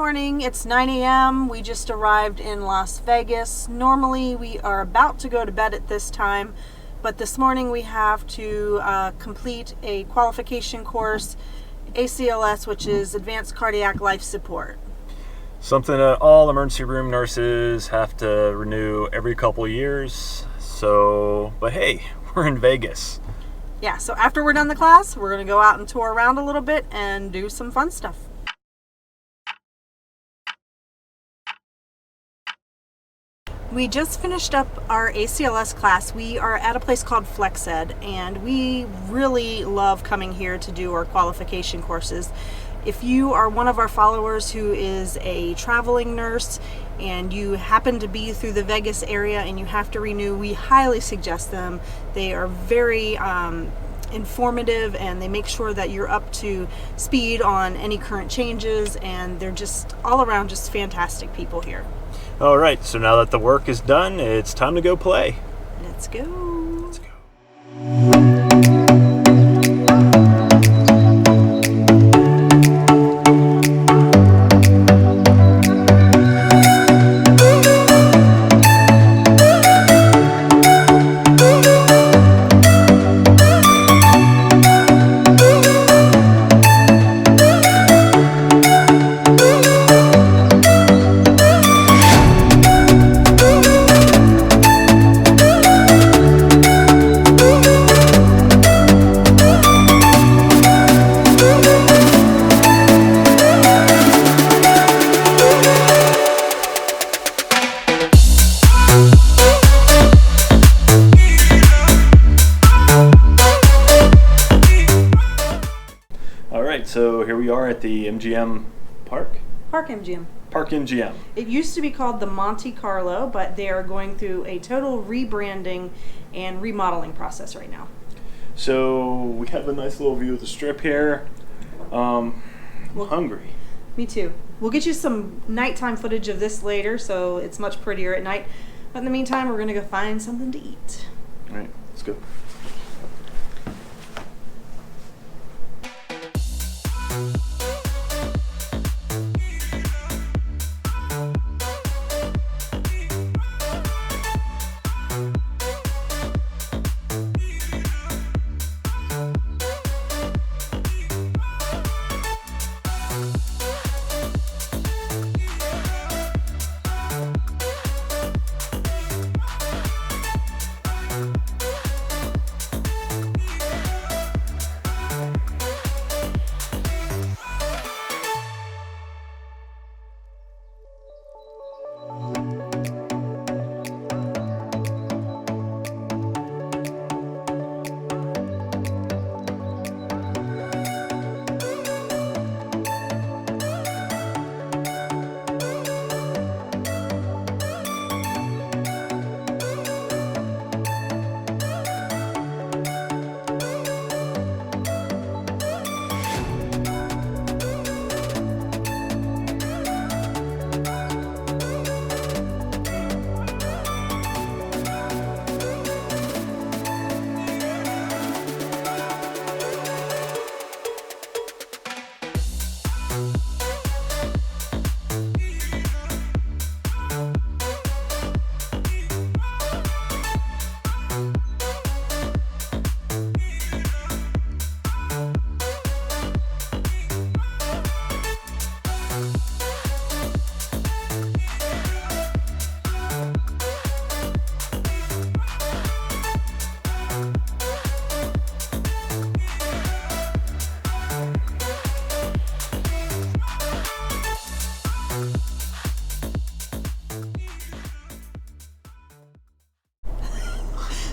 morning. It's 9 a.m. We just arrived in Las Vegas. Normally we are about to go to bed at this time, but this morning we have to complete a qualification course, ACLS, which is Advanced Cardiac Life Support. Something that all emergency room nurses have to renew every couple of years. But hey, we're in Vegas. Yeah, so after we're done the class, we're going to go out and tour around a little bit and do some fun stuff. We just finished up our ACLS class. We are at a place called FlexED, and we really love coming here to do our qualification courses. If you are one of our followers who is a traveling nurse and you happen to be through the Vegas area and you have to renew, we highly suggest them. They are very informative, and they make sure that you're up to speed on any current changes, and they're just all around just fantastic people here. All right, so now that the work is done, it's time to go play. Let's go. Let's go. So here we are at the MGM Park? Park MGM. Park MGM. It used to be called the Monte Carlo, but they are going through a total rebranding and remodeling process right now. So we have a nice little view of the strip here. I'm hungry. Me too. We'll get you some nighttime footage of this later, so it's much prettier at night. But in the meantime, we're going to go find something to eat. All right, let's go.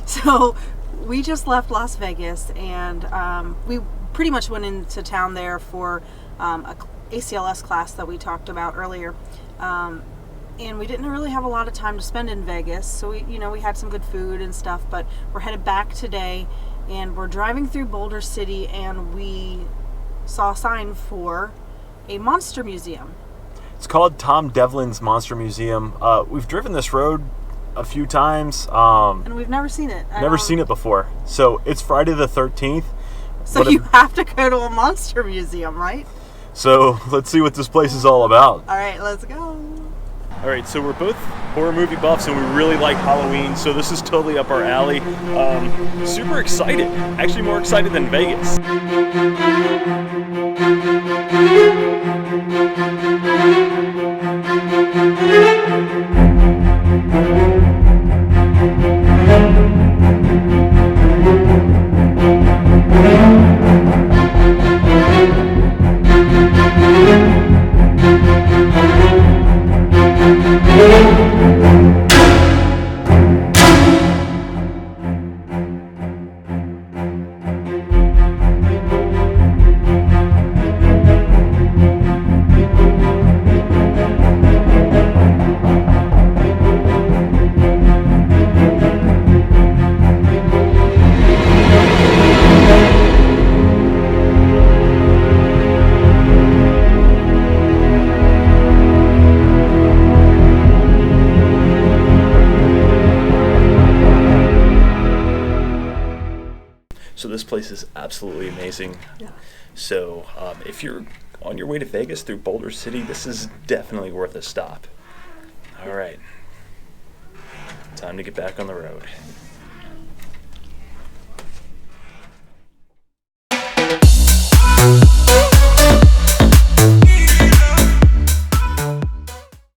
So we just left Las Vegas, and we pretty much went into town there for a ACLS class that we talked about earlier. And we didn't really have a lot of time to spend in Vegas, so we had some good food and stuff, but we're headed back today, and we're driving through Boulder City, and we saw a sign for a monster museum. It's called Tom Devlin's Monster Museum. We've driven this road a few times. And we've never seen it. Never seen it before. So it's Friday the 13th. So you have to go to a monster museum, right? So let's see what this place is all about. All right, let's go. All right, so we're both horror movie buffs and we really like Halloween, so this is totally up our alley. Super excited, actually more excited than Vegas. So this place is absolutely amazing. Yeah. So if you're on your way to Vegas through Boulder City, this is definitely worth a stop. All right, time to get back on the road.